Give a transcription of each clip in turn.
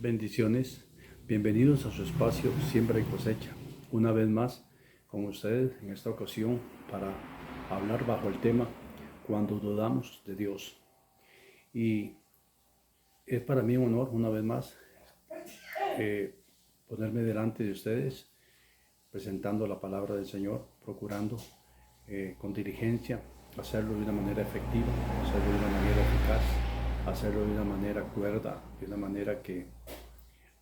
Bendiciones, bienvenidos a su espacio Siembra y Cosecha. Una vez más con ustedes en esta ocasión para hablar bajo el tema Cuando dudamos de Dios. Y es para mí un honor una vez más ponerme delante de ustedes presentando la palabra del Señor, procurando con diligencia hacerlo de una manera efectiva, hacerlo de una manera eficaz, hacerlo de una manera cuerda, de una manera que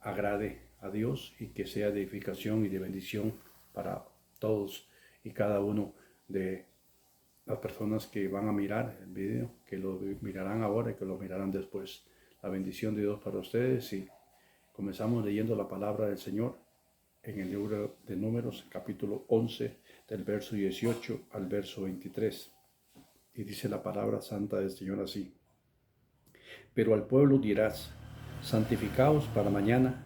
agrade a Dios y que sea de edificación y de bendición para todos y cada uno de las personas que van a mirar el video, que lo mirarán ahora y que lo mirarán después. La bendición de Dios para ustedes. Y comenzamos leyendo la palabra del Señor en el libro de Números, capítulo 11, del verso 18 al verso 23. Y dice la palabra santa del Señor así: Pero al pueblo dirás: santificaos para mañana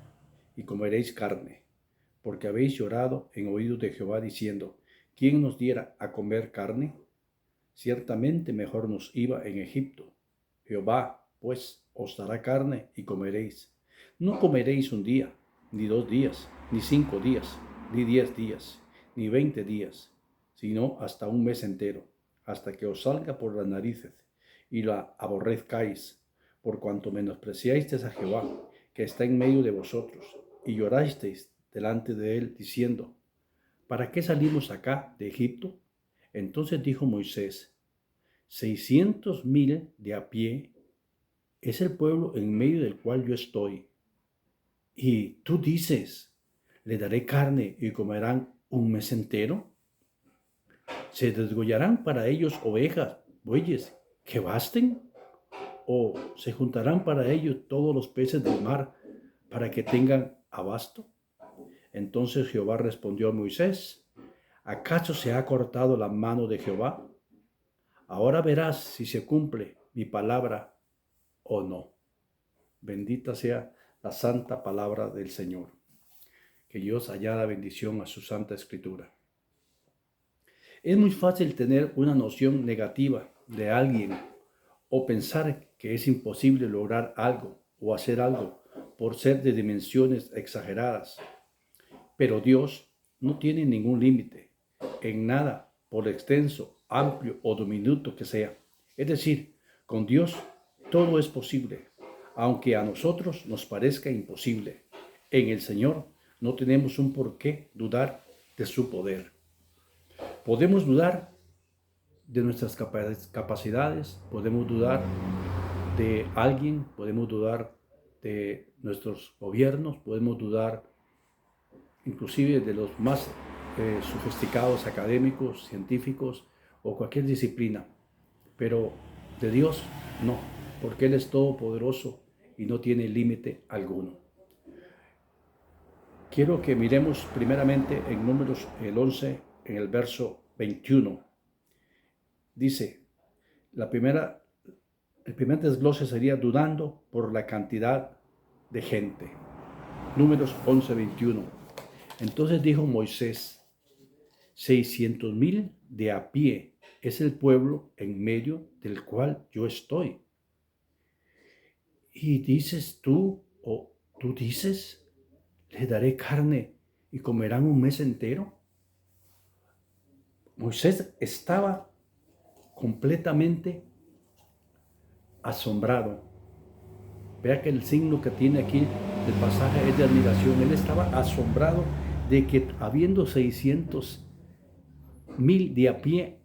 y comeréis carne, porque habéis llorado en oídos de Jehová diciendo: ¿quién nos diera a comer carne? Ciertamente mejor nos iba en Egipto. Jehová, pues, os dará carne y comeréis. No comeréis un día, ni 2 días, ni 5 días, ni 10 días, ni 20 días, sino hasta un mes entero, hasta que os salga por las narices y la aborrezcáis, por cuanto menospreciasteis a Jehová, que está en medio de vosotros, y llorasteis delante de él, diciendo: ¿para qué salimos acá de Egipto? Entonces dijo Moisés: 600,000 de a pie es el pueblo en medio del cual yo estoy. Y tú dices: ¿le daré carne y comerán un mes entero? ¿Se desgollarán para ellos ovejas, bueyes, que basten? ¿O se juntarán para ellos todos los peces del mar para que tengan abasto? Entonces Jehová respondió a Moisés: ¿acaso se ha cortado la mano de Jehová? Ahora verás si se cumple mi palabra o no. Bendita sea la santa palabra del Señor. Que Dios añada bendición a su santa escritura. Es muy fácil tener una noción negativa de alguien o pensar que es imposible lograr algo o hacer algo por ser de dimensiones exageradas. Pero Dios no tiene ningún límite en nada, por extenso, amplio o diminuto que sea. Es decir, con Dios todo es posible, aunque a nosotros nos parezca imposible. En el Señor no tenemos un por qué dudar de su poder. Podemos dudar de nuestras capacidades, podemos dudar de alguien, podemos dudar de nuestros gobiernos, podemos dudar inclusive de los más sofisticados académicos, científicos o cualquier disciplina. Pero de Dios no, porque Él es todopoderoso y no tiene límite alguno. Quiero que miremos primeramente en Números el 11, en el verso 21. Dice, el primer desglose sería dudando por la cantidad de gente. Números 11, 21. Entonces dijo Moisés: 600,000 de a pie es el pueblo en medio del cual yo estoy. Y dices tú, o tú dices: ¿le daré carne y comerán un mes entero? Moisés estaba completamente asombrado. Vea que el signo que tiene aquí el pasaje es de admiración. Él estaba asombrado de que, habiendo 600,000 de a pie,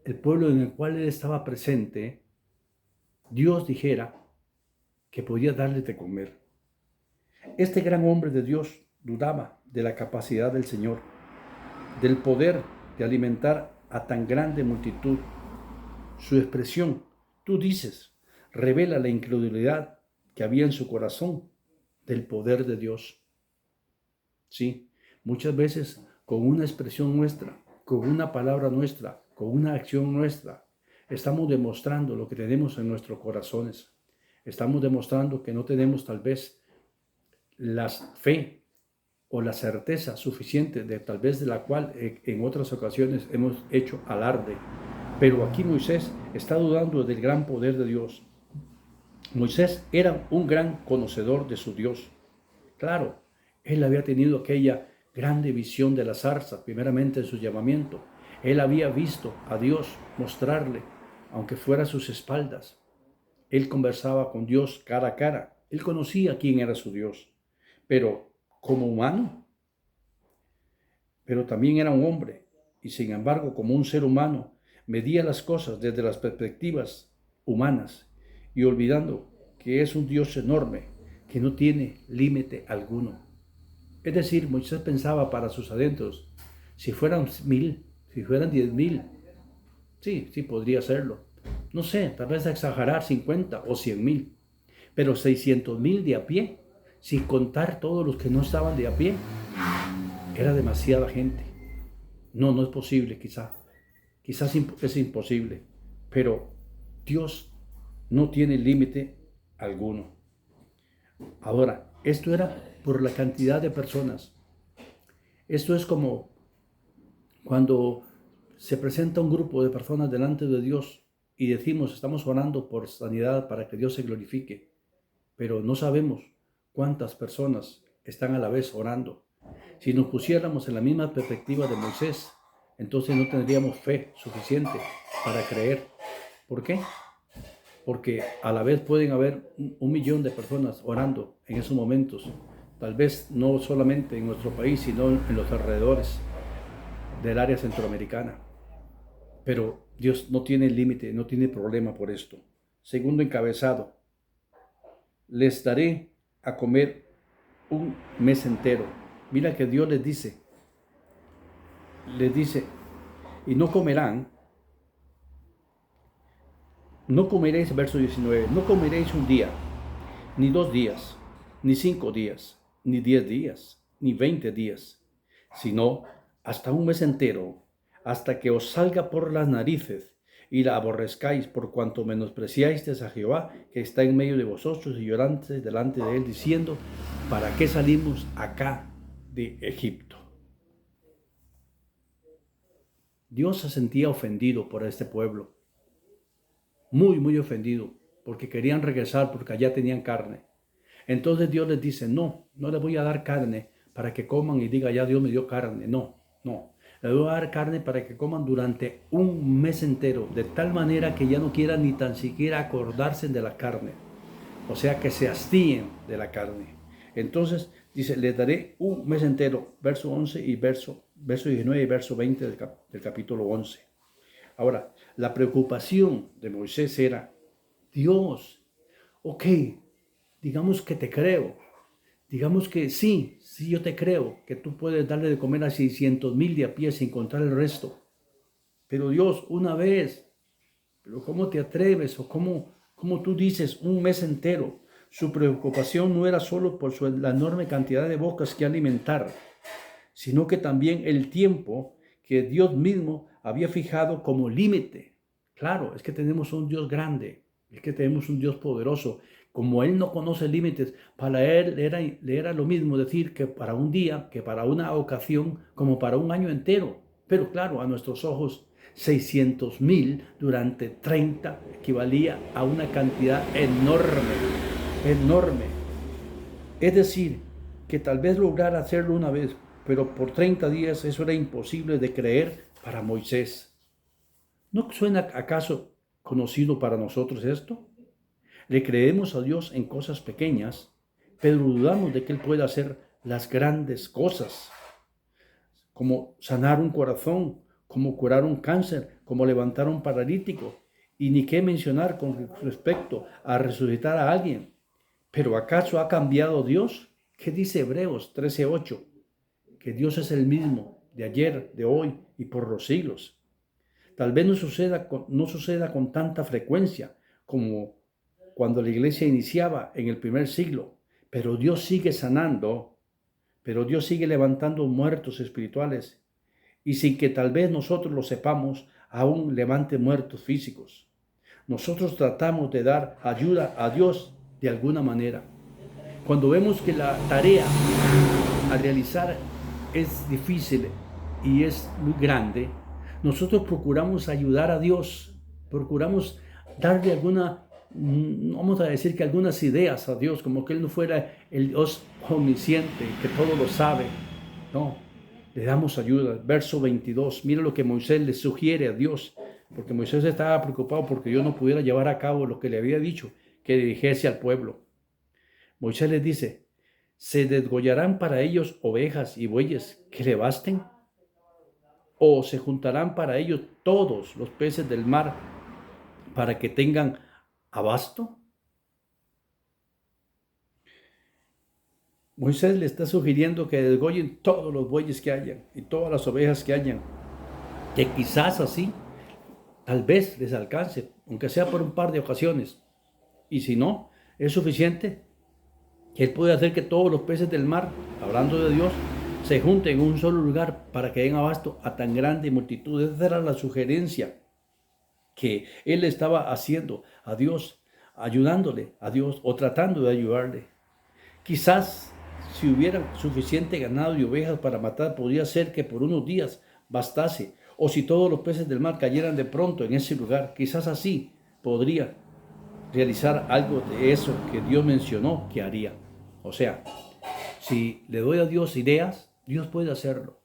el pueblo en el cual él estaba presente, Dios dijera que podía darle de comer. Este gran hombre de Dios dudaba de la capacidad del Señor, del poder de alimentar a tan grande multitud. Su expresión, tú dices, revela la incredulidad que había en su corazón del poder de Dios. Sí, muchas veces con una expresión nuestra, con una palabra nuestra, con una acción nuestra, estamos demostrando lo que tenemos en nuestros corazones. Estamos demostrando que no tenemos tal vez la fe o la certeza suficiente de tal vez de la cual en otras ocasiones hemos hecho alarde. Pero aquí Moisés está dudando del gran poder de Dios. Moisés era un gran conocedor de su Dios. Claro, él había tenido aquella grande visión de la zarza, primeramente en su llamamiento. Él había visto a Dios mostrarle, aunque fuera a sus espaldas. Él conversaba con Dios cara a cara. Él conocía quién era su Dios. Pero como humano, pero también era un hombre. Y sin embargo, como un ser humano, medía las cosas desde las perspectivas humanas y olvidando que es un Dios enorme, que no tiene límite alguno. Es decir, Moisés pensaba para sus adentros, si fueran 1000, si fueran 10,000, sí, podría hacerlo. No sé, tal vez exagerar 50 o 100,000, pero 600,000 de a pie, sin contar todos los que no estaban de a pie, era demasiada gente. No es posible, quizás es imposible, pero Dios no tiene límite alguno. Ahora, esto era por la cantidad de personas. Esto es como cuando se presenta un grupo de personas delante de Dios y decimos, estamos orando por sanidad para que Dios se glorifique, pero no sabemos cuántas personas están a la vez orando. Si nos pusiéramos en la misma perspectiva de Moisés, entonces no tendríamos fe suficiente para creer. ¿Por qué? Porque a la vez pueden haber 1,000,000 de personas orando en esos momentos, tal vez no solamente en nuestro país, sino en los alrededores del área centroamericana. Pero Dios no tiene límite, no tiene problema por esto. Segundo encabezado, les daré a comer un mes entero. Mira que Dios les dice, y no comeréis, verso 19, no comeréis un día, ni 2 días, ni 5 días, ni 10 días, ni 20 días, sino hasta un mes entero, hasta que os salga por las narices y la aborrezcáis por cuanto menospreciáis a Jehová que está en medio de vosotros y llorantes delante de él diciendo, ¿para qué salimos acá de Egipto? Dios se sentía ofendido por este pueblo, muy ofendido, porque querían regresar porque allá tenían carne. Entonces Dios les dice, no les voy a dar carne para que coman y diga, ya Dios me dio carne. No. Les voy a dar carne para que coman durante un mes entero, de tal manera que ya no quieran ni tan siquiera acordarse de la carne. O sea, que se hastíen de la carne. Entonces dice, les daré un mes entero, verso 11 y verso 19 y verso 20 del capítulo 11. Ahora, la preocupación de Moisés era, Dios, ok, digamos que te creo, digamos que sí, yo te creo, que tú puedes darle de comer a 600,000 de a pie sin contar el resto. Pero Dios, una vez, pero ¿cómo te atreves? O ¿cómo tú dices un mes entero? Su preocupación no era solo por la enorme cantidad de bocas que alimentar, sino que también el tiempo que Dios mismo había fijado como límite. Claro, es que tenemos un Dios grande, es que tenemos un Dios poderoso. Como Él no conoce límites, para Él le era lo mismo decir que para un día, que para una ocasión, como para un año entero. Pero claro, a nuestros ojos, 600,000 durante 30 equivalía a una cantidad enorme. Es decir, que tal vez lograr hacerlo una vez, pero por 30 días eso era imposible de creer para Moisés. ¿No suena acaso conocido para nosotros esto? Le creemos a Dios en cosas pequeñas, pero dudamos de que Él pueda hacer las grandes cosas, como sanar un corazón, como curar un cáncer, como levantar a un paralítico, y ni qué mencionar con respecto a resucitar a alguien. ¿Pero acaso ha cambiado Dios? ¿Qué dice Hebreos 13:8? Que Dios es el mismo de ayer, de hoy y por los siglos. Tal vez no suceda con tanta frecuencia como cuando la iglesia iniciaba en el primer siglo, pero Dios sigue sanando, pero Dios sigue levantando muertos espirituales y sin que tal vez nosotros lo sepamos, aún levante muertos físicos. Nosotros tratamos de dar ayuda a Dios de alguna manera. Cuando vemos que la tarea a realizar es difícil y es muy grande, nosotros procuramos ayudar a Dios, procuramos darle alguna vamos a decir que algunas ideas a Dios, como que Él no fuera el Dios omnisciente, que todo lo sabe. No, le damos ayuda. Verso 22, mira lo que Moisés le sugiere a Dios, porque Moisés estaba preocupado porque Dios no pudiera llevar a cabo lo que le había dicho, que dijese al pueblo. Moisés les dice, ¿se desgollarán para ellos ovejas y bueyes que le basten? ¿O se juntarán para ellos todos los peces del mar para que tengan abasto? Moisés le está sugiriendo que desgollen todos los bueyes que hayan y todas las ovejas que hayan, que quizás así, tal vez les alcance, aunque sea por un par de ocasiones. Y si no, es suficiente que Él puede hacer que todos los peces del mar, hablando de Dios, se junten en un solo lugar para que den abasto a tan grande multitud. Esa era la sugerencia que Él estaba haciendo a Dios, ayudándole a Dios o tratando de ayudarle. Quizás si hubiera suficiente ganado y ovejas para matar, podría ser que por unos días bastase. O si todos los peces del mar cayeran de pronto en ese lugar, quizás así podría realizar algo de eso que Dios mencionó que haría. O sea, si le doy a Dios ideas, Dios puede hacerlo.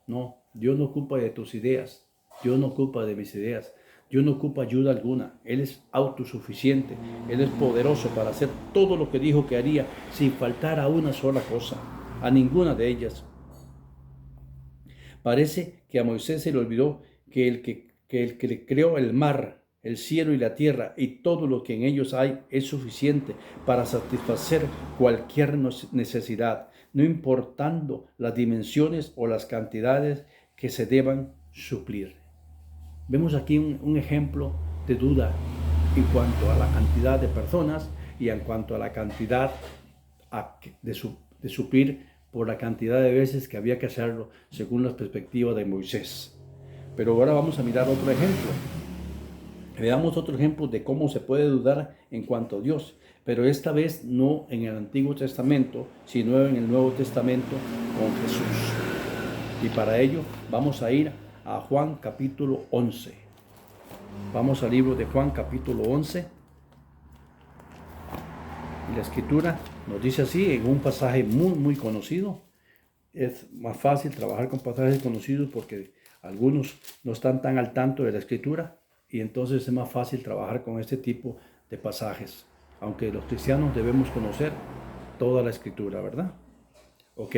No, Dios no ocupa de tus ideas. Dios no ocupa de mis ideas. Dios no ocupa ayuda alguna. Él es autosuficiente. Él es poderoso para hacer todo lo que dijo que haría sin faltar a una sola cosa, a ninguna de ellas. Parece que a Moisés se le olvidó que el que le creó el mar, el cielo y la tierra y todo lo que en ellos hay es suficiente para satisfacer cualquier necesidad, no importando las dimensiones o las cantidades que se deban suplir. Vemos aquí un ejemplo de duda en cuanto a la cantidad de personas y en cuanto a la cantidad de suplir por la cantidad de veces que había que hacerlo según la perspectiva de Moisés. Pero ahora vamos a mirar otro ejemplo. Veamos otro ejemplo de cómo se puede dudar en cuanto a Dios, pero esta vez no en el Antiguo Testamento, sino en el Nuevo Testamento con Jesús. Y para ello vamos a ir a Juan capítulo 11. Vamos al libro de Juan capítulo 11. Y la escritura nos dice así en un pasaje muy conocido. Es más fácil trabajar con pasajes conocidos porque algunos no están tan al tanto de la escritura y entonces es más fácil trabajar con este tipo de pasajes. Aunque los cristianos debemos conocer toda la escritura, ¿verdad? Ok.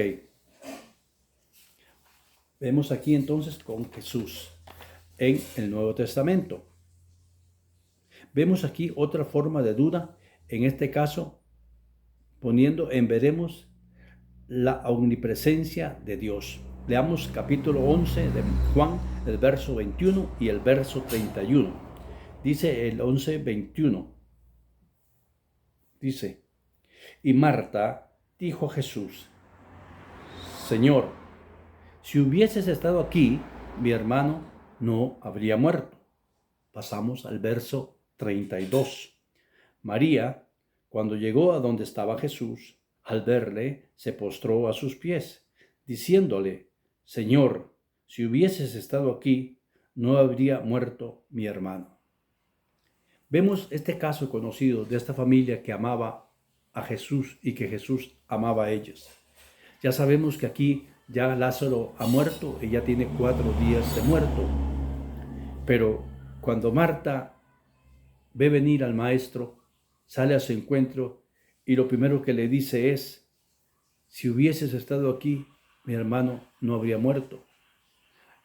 Vemos aquí entonces con Jesús en el Nuevo Testamento. Vemos aquí otra forma de duda, en este caso poniendo en veremos la omnipresencia de Dios. Leamos capítulo 11 de Juan, el verso 21 y el verso 31. Dice el 11:21. Dice, y Marta dijo a Jesús, Señor, si hubieses estado aquí, mi hermano no habría muerto. Pasamos al verso 32. María, cuando llegó a donde estaba Jesús, al verle, se postró a sus pies, diciéndole, Señor, si hubieses estado aquí, no habría muerto mi hermano. Vemos este caso conocido de esta familia que amaba a Jesús y que Jesús amaba a ellos. Ya sabemos que aquí ya Lázaro ha muerto y ya tiene 4 días de muerto. Pero cuando Marta ve venir al maestro, sale a su encuentro y lo primero que le dice es, si hubieses estado aquí, mi hermano no habría muerto.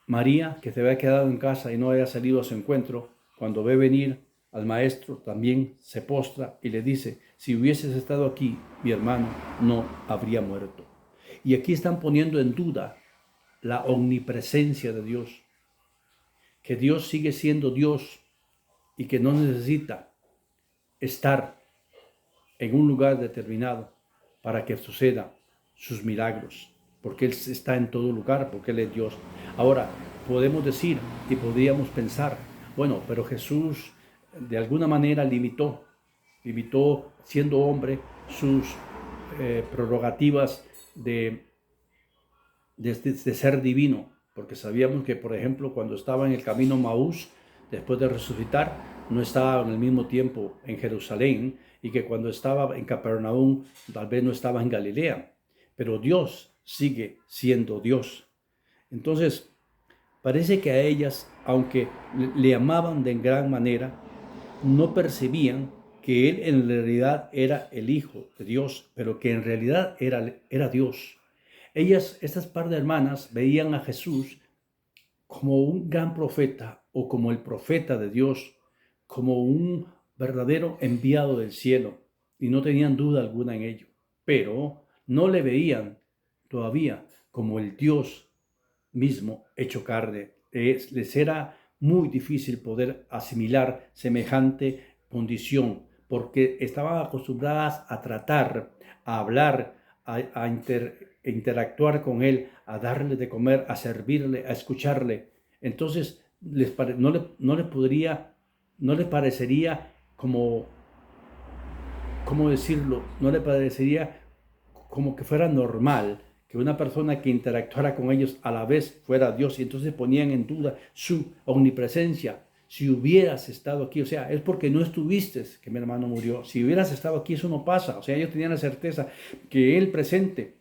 María, que se había quedado en casa y no había salido a su encuentro, cuando ve venir al maestro, también se postra y le dice, si hubieses estado aquí, mi hermano no habría muerto. Y aquí están poniendo en duda la omnipresencia de Dios, que Dios sigue siendo Dios y que no necesita estar en un lugar determinado para que suceda sus milagros, porque Él está en todo lugar, porque Él es Dios. Ahora, podemos decir y podríamos pensar, bueno, pero Jesús de alguna manera limitó siendo hombre sus prerrogativas de ser divino, porque sabíamos que, por ejemplo, cuando estaba en el camino Maús, después de resucitar, no estaba en el mismo tiempo en Jerusalén y que cuando estaba en Capernaum tal vez no estaba en Galilea, pero Dios sigue siendo Dios. Entonces, parece que a ellas, aunque le amaban de gran manera, no percibían que Él en realidad era el Hijo de Dios, pero que en realidad era Dios. Ellas, estas par de hermanas, veían a Jesús como un gran profeta o como el profeta de Dios, como un verdadero enviado del cielo, y no tenían duda alguna en ello, pero no le veían todavía como el Dios mismo hecho carne. Les era muy difícil poder asimilar semejante condición, porque estaban acostumbradas a tratar, a hablar, a interactuar con Él, a darle de comer, a servirle, a escucharle. Entonces no le parecería como, ¿cómo decirlo? No le parecería como que fuera normal que una persona que interactuara con ellos a la vez fuera Dios, y entonces ponían en duda su omnipresencia. Si hubieras estado aquí, o sea, es porque no estuviste que mi hermano murió. Si hubieras estado aquí, eso no pasa. O sea, ellos tenían la certeza que Él presente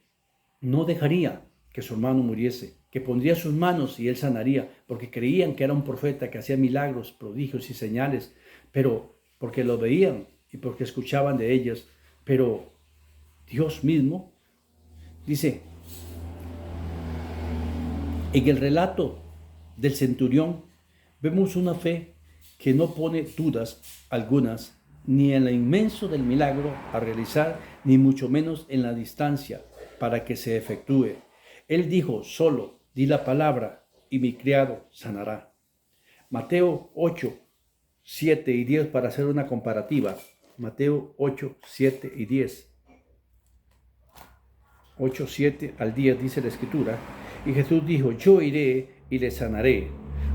no dejaría que su hermano muriese, que pondría sus manos y Él sanaría, porque creían que era un profeta que hacía milagros, prodigios y señales, pero porque lo veían y porque escuchaban de ellos. Pero Dios mismo dice, en el relato del centurión vemos una fe que no pone dudas algunas, ni en lo inmenso del milagro a realizar, ni mucho menos en la distancia para que se efectúe. Él dijo, solo di la palabra y mi criado sanará. Mateo 8, 7 y 10 para hacer una comparativa. Mateo 8, 7 y 10. 8, 7 al 10 dice la escritura. Y Jesús dijo, yo iré y le sanaré.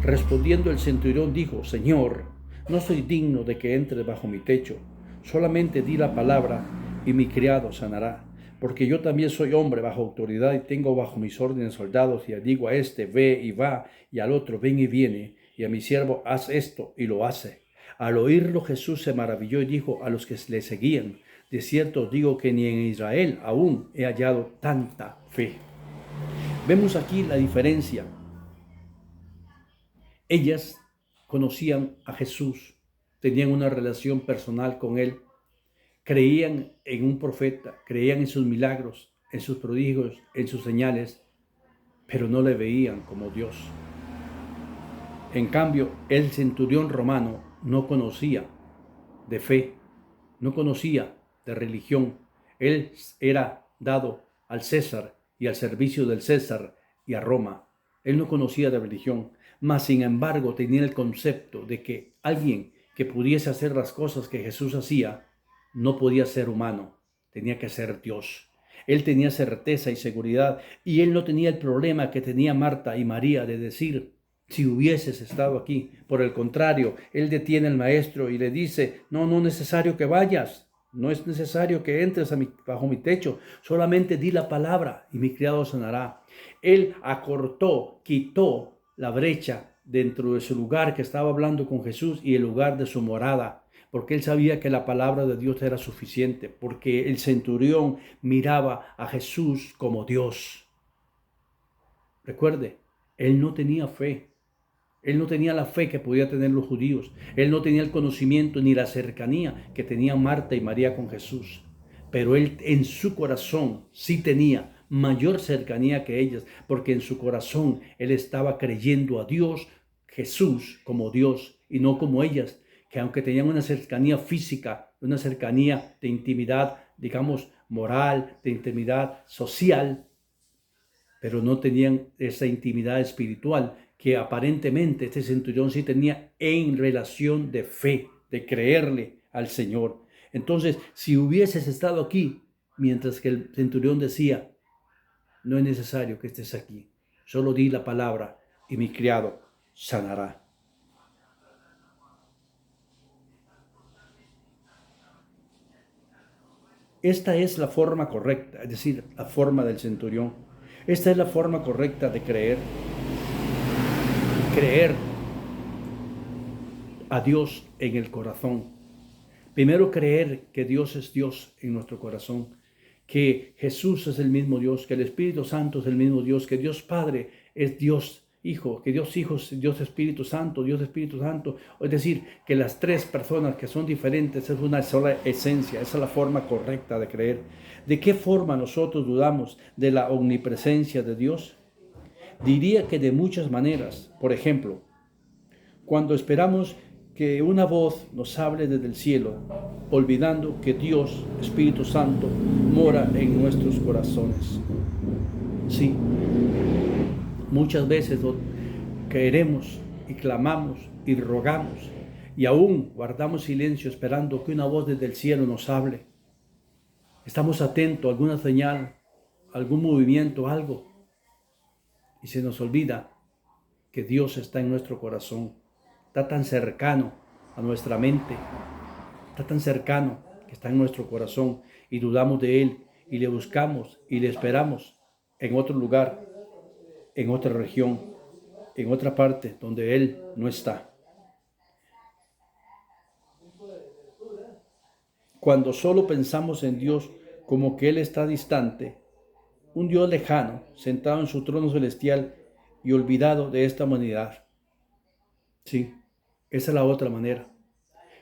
Respondiendo el centurión dijo, Señor, no soy digno de que entres bajo mi techo. Solamente di la palabra y mi criado sanará. Porque yo también soy hombre bajo autoridad y tengo bajo mis órdenes soldados, y digo a este, ve y va, y al otro, ven y viene, y a mi siervo, haz esto, y lo hace. Al oírlo Jesús se maravilló y dijo a los que le seguían, de cierto os digo que ni en Israel aún he hallado tanta fe. Vemos aquí la diferencia. Ellas conocían a Jesús, tenían una relación personal con Él, creían en un profeta, creían en sus milagros, en sus prodigios, en sus señales, pero no le veían como Dios. En cambio, el centurión romano no conocía de fe, no conocía de religión. Él era dado al César y al servicio del César y a Roma. Él no conocía de religión, mas sin embargo tenía el concepto de que alguien que pudiese hacer las cosas que Jesús hacía no podía ser humano, tenía que ser Dios. Él tenía certeza y seguridad, y él no tenía el problema que tenía Marta y María de decir, si hubieses estado aquí. Por el contrario, él detiene al maestro y le dice, no es necesario que vayas, no es necesario que entres bajo mi techo, solamente di la palabra y mi criado sanará. Él acortó, quitó la brecha dentro de su lugar que estaba hablando con Jesús y el lugar de su morada, porque él sabía que la palabra de Dios era suficiente, porque el centurión miraba a Jesús como Dios. Recuerde, él no tenía fe. Él no tenía la fe que podían tener los judíos. Él no tenía el conocimiento ni la cercanía que tenían Marta y María con Jesús. Pero él en su corazón sí tenía mayor cercanía que ellas, porque en su corazón él estaba creyendo a Dios, Jesús, como Dios y no como ellas, que aunque tenían una cercanía física, una cercanía de intimidad, digamos, moral, de intimidad social, pero no tenían esa intimidad espiritual que aparentemente este centurión sí tenía en relación de fe, de creerle al Señor. Entonces, si hubieses estado aquí, mientras que el centurión decía, no es necesario que estés aquí, solo di la palabra y mi criado sanará. Esta es la forma correcta, es decir, la forma del centurión. Esta es la forma correcta de creer a Dios en el corazón. Primero creer que Dios es Dios en nuestro corazón, que Jesús es el mismo Dios, que el Espíritu Santo es el mismo Dios, que Dios Padre es Dios Hijo, que Dios Hijo es Dios Espíritu Santo, Dios Espíritu Santo. Es decir, que las tres personas que son diferentes es una sola esencia. Esa es la forma correcta de creer. ¿De qué forma nosotros dudamos de la omnipresencia de Dios? Diría que de muchas maneras. Por ejemplo, cuando esperamos que una voz nos hable desde el cielo, olvidando que Dios, Espíritu Santo, mora en nuestros corazones. Sí, muchas veces queremos y clamamos y rogamos y aún guardamos silencio esperando que una voz desde el cielo nos hable. Estamos atentos a alguna señal, algún movimiento, algo, y se nos olvida que Dios está en nuestro corazón. Está tan cercano a nuestra mente, está tan cercano que está en nuestro corazón y dudamos de Él y le buscamos y le esperamos en otro lugar, en otra región, en otra parte donde Él no está. Cuando solo pensamos en Dios como que Él está distante, un Dios lejano, sentado en su trono celestial y olvidado de esta humanidad. Sí, esa es la otra manera.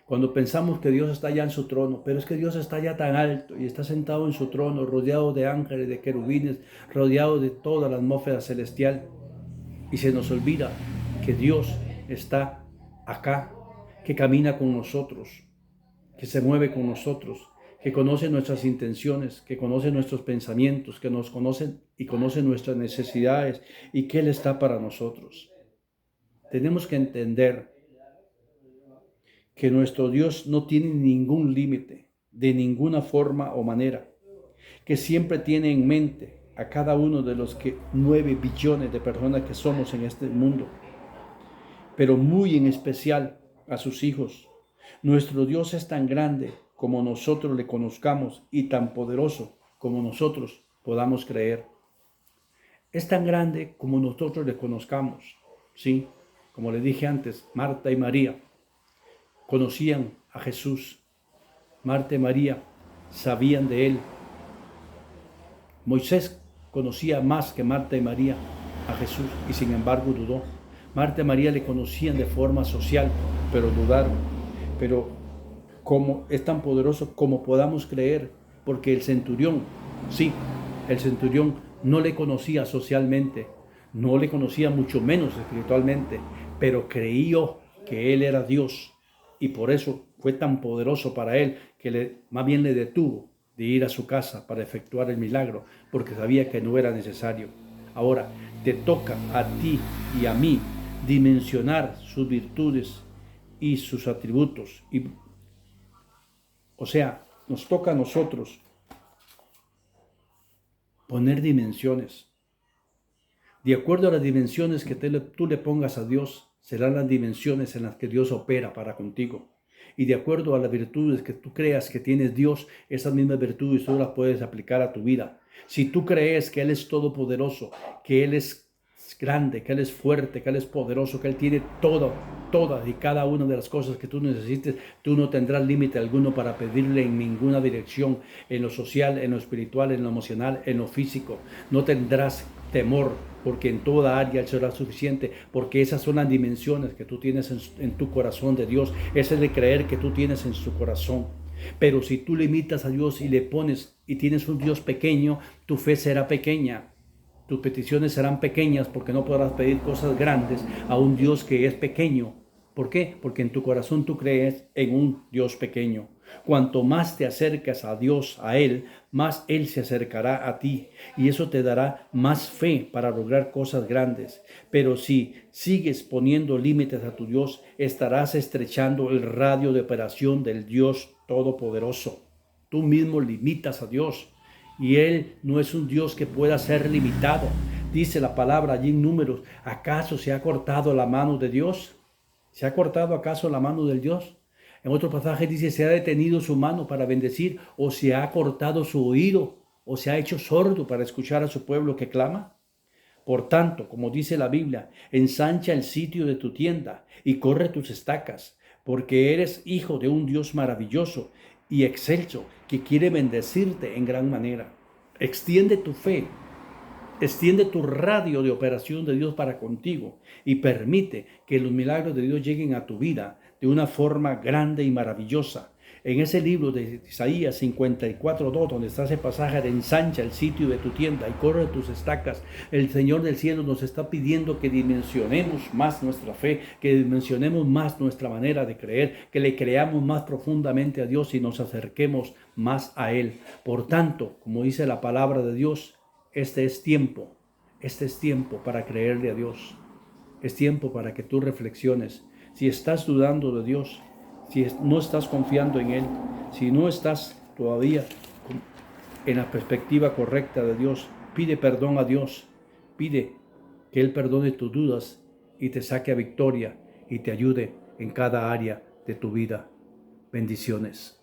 Cuando pensamos que Dios está allá en su trono, pero es que Dios está allá tan alto y está sentado en su trono, rodeado de ángeles, de querubines, rodeado de toda la atmósfera celestial. Y se nos olvida que Dios está acá, que camina con nosotros, que se mueve con nosotros, que conoce nuestras intenciones, que conoce nuestros pensamientos, que nos conoce y conoce nuestras necesidades y que Él está para nosotros. Tenemos que entender que nuestro Dios no tiene ningún límite, de ninguna forma o manera, que siempre tiene en mente a cada uno de los 9 billones de personas que somos en este mundo, pero muy en especial a sus hijos. Nuestro Dios es tan grande como nosotros le conozcamos y tan poderoso como nosotros podamos creer. Es tan grande como nosotros le conozcamos, ¿sí? Como le dije antes, Marta y María conocían a Jesús. Marta y María sabían de Él. Moisés conocía más que Marta y María a Jesús y sin embargo dudó. Marta y María le conocían de forma social, pero dudaron. Pero como es tan poderoso como podamos creer, porque el centurión, sí, el centurión no le conocía socialmente, no le conocía mucho menos espiritualmente, pero creyó que Él era Dios y por eso fue tan poderoso para él que más bien le detuvo de ir a su casa para efectuar el milagro, porque sabía que no era necesario. Ahora, te toca a ti y a mí dimensionar sus virtudes y sus atributos. O sea, nos toca a nosotros poner dimensiones. De acuerdo a las dimensiones que tú le pongas a Dios, serán las dimensiones en las que Dios opera para contigo. Y de acuerdo a las virtudes que tú creas que tienes Dios, esas mismas virtudes tú las puedes aplicar a tu vida. Si tú crees que Él es todopoderoso, que Él es grande, que Él es fuerte, que Él es poderoso, que Él tiene todas y cada una de las cosas que tú necesites, tú no tendrás límite alguno para pedirle en ninguna dirección, en lo social, en lo espiritual, en lo emocional, en lo físico. No tendrás temor, porque en toda área Él será suficiente, porque esas son las dimensiones que tú tienes en tu corazón de Dios. Ese es de creer que tú tienes en su corazón. Pero si tú limitas a Dios y le pones y tienes un Dios pequeño, tu fe será pequeña. Tus peticiones serán pequeñas porque no podrás pedir cosas grandes a un Dios que es pequeño. ¿Por qué? Porque en tu corazón tú crees en un Dios pequeño. Cuanto más te acercas a Dios, a Él, más Él se acercará a ti. Y eso te dará más fe para lograr cosas grandes. Pero si sigues poniendo límites a tu Dios, estarás estrechando el radio de operación del Dios Todopoderoso. Tú mismo limitas a Dios. Y Él no es un Dios que pueda ser limitado. Dice la palabra allí en Números, ¿acaso se ha cortado la mano de Dios? ¿Se ha cortado acaso la mano del Dios? En otro pasaje dice, ¿se ha detenido su mano para bendecir? ¿O se ha cortado su oído? ¿O se ha hecho sordo para escuchar a su pueblo que clama? Por tanto, como dice la Biblia, ensancha el sitio de tu tienda y corre tus estacas, porque eres hijo de un Dios maravilloso y excelso que quiere bendecirte en gran manera. Extiende tu fe, extiende tu radio de operación de Dios para contigo y permite que los milagros de Dios lleguen a tu vida de una forma grande y maravillosa. En ese libro de Isaías 54:2, donde está ese pasaje de ensancha el sitio de tu tienda y corre tus estacas, el Señor del cielo nos está pidiendo que dimensionemos más nuestra fe, que dimensionemos más nuestra manera de creer, que le creamos más profundamente a Dios y nos acerquemos más a Él. Por tanto, como dice la palabra de Dios, este es tiempo para creerle a Dios. Es tiempo para que tú reflexiones. Si estás dudando de Dios, si no estás confiando en Él, si no estás todavía en la perspectiva correcta de Dios, pide perdón a Dios. Pide que Él perdone tus dudas y te saque a victoria y te ayude en cada área de tu vida. Bendiciones.